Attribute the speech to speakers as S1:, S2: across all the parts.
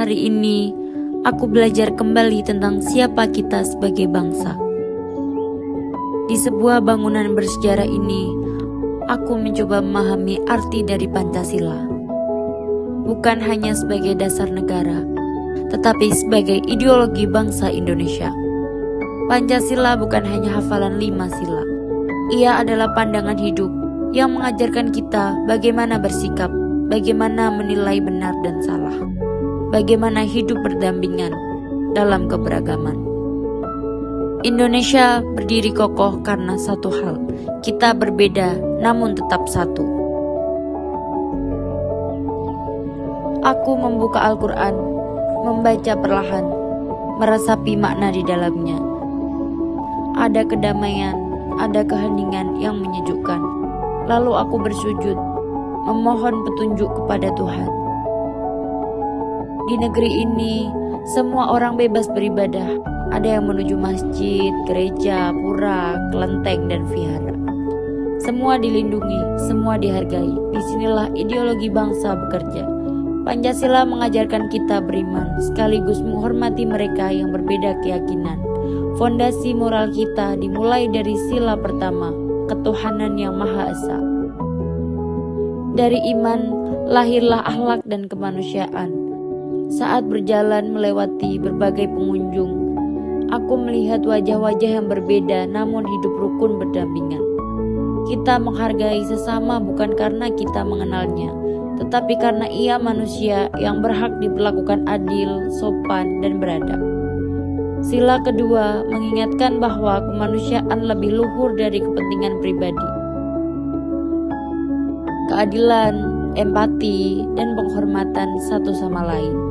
S1: Hari ini, aku belajar kembali tentang siapa kita sebagai bangsa. Di sebuah bangunan bersejarah ini, aku mencoba memahami arti dari Pancasila. Bukan hanya sebagai dasar negara, tetapi sebagai ideologi bangsa Indonesia. Pancasila bukan hanya hafalan 5 sila. Ia adalah pandangan hidup yang mengajarkan kita bagaimana bersikap, bagaimana menilai benar dan salah, bagaimana hidup berdampingan dalam keberagaman. Indonesia berdiri kokoh karena satu hal, kita berbeda namun tetap satu. Aku membuka Al-Quran, membaca perlahan, meresapi makna di dalamnya. Ada kedamaian, ada keheningan yang menyejukkan. Lalu aku bersujud, memohon petunjuk kepada Tuhan. Di negeri ini, semua orang bebas beribadah. Ada yang menuju masjid, gereja, pura, kelenteng, dan vihara. Semua dilindungi, semua dihargai. Disinilah ideologi bangsa bekerja. Pancasila mengajarkan kita beriman, sekaligus menghormati mereka yang berbeda keyakinan. Fondasi moral kita dimulai dari sila pertama, ketuhanan yang Maha Esa. Dari iman, lahirlah akhlak dan kemanusiaan. Saat berjalan melewati berbagai pengunjung, aku melihat wajah-wajah yang berbeda namun hidup rukun berdampingan. Kita menghargai sesama bukan karena kita mengenalnya, tetapi karena ia manusia yang berhak diperlakukan adil, sopan, dan beradab. Sila kedua mengingatkan bahwa kemanusiaan lebih luhur dari kepentingan pribadi. Keadilan, empati, dan penghormatan satu sama lain.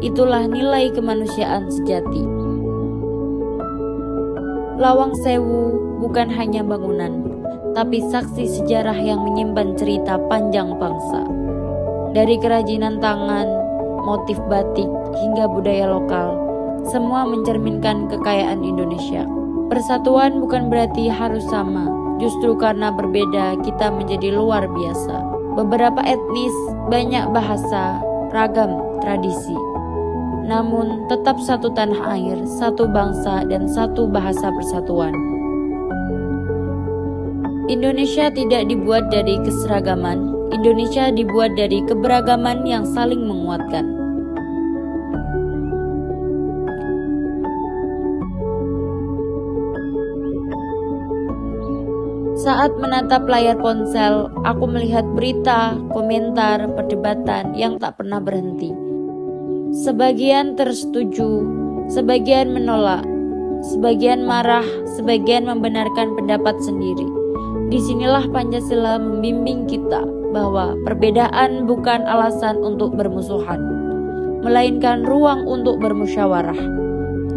S1: Itulah nilai kemanusiaan sejati. Lawang Sewu bukan hanya bangunan, tapi saksi sejarah yang menyimpan cerita panjang bangsa. Dari kerajinan tangan, motif batik, hingga budaya lokal, semua mencerminkan kekayaan Indonesia. Persatuan bukan berarti harus sama, justru karena berbeda kita menjadi luar biasa. Beberapa etnis, banyak bahasa, ragam tradisi. Namun tetap satu tanah air, satu bangsa, dan satu bahasa persatuan. Indonesia tidak dibuat dari keseragaman, Indonesia dibuat dari keberagaman yang saling menguatkan. Saat menatap layar ponsel, aku melihat berita, komentar, perdebatan yang tak pernah berhenti. Sebagian tersetuju, sebagian menolak, sebagian marah, sebagian membenarkan pendapat sendiri. Disinilah Pancasila membimbing kita bahwa perbedaan bukan alasan untuk bermusuhan, melainkan ruang untuk bermusyawarah.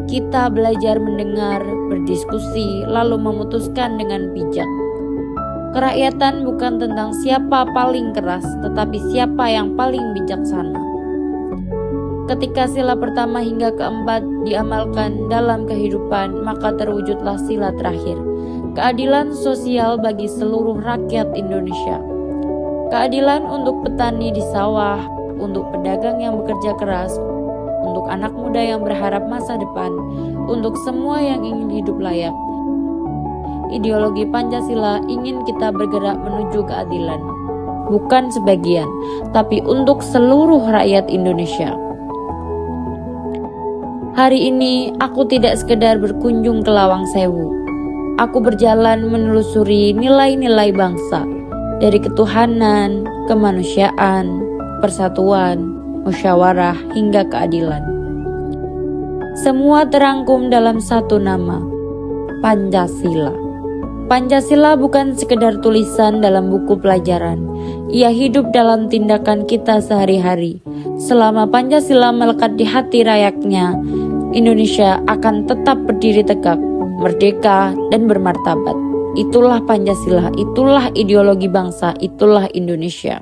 S1: Kita belajar mendengar, berdiskusi, lalu memutuskan dengan bijak. Kerakyatan bukan tentang siapa paling keras, tetapi siapa yang paling bijaksana. Ketika sila pertama hingga keempat diamalkan dalam kehidupan, maka terwujudlah sila terakhir, keadilan sosial bagi seluruh rakyat Indonesia. Keadilan untuk petani di sawah, untuk pedagang yang bekerja keras, untuk anak muda yang berharap masa depan, untuk semua yang ingin hidup layak. Ideologi Pancasila ingin kita bergerak menuju keadilan, bukan sebagian, tapi untuk seluruh rakyat Indonesia. Hari ini aku tidak sekedar berkunjung ke Lawang Sewu. Aku berjalan menelusuri nilai-nilai bangsa, dari ketuhanan, kemanusiaan, persatuan, musyawarah, hingga keadilan. Semua terangkum dalam satu nama, Pancasila. Pancasila bukan sekedar tulisan dalam buku pelajaran. Ia hidup dalam tindakan kita sehari-hari. Selama Pancasila melekat di hati rakyatnya, Indonesia akan tetap berdiri tegak, merdeka, dan bermartabat. Itulah Pancasila, itulah ideologi bangsa, itulah Indonesia.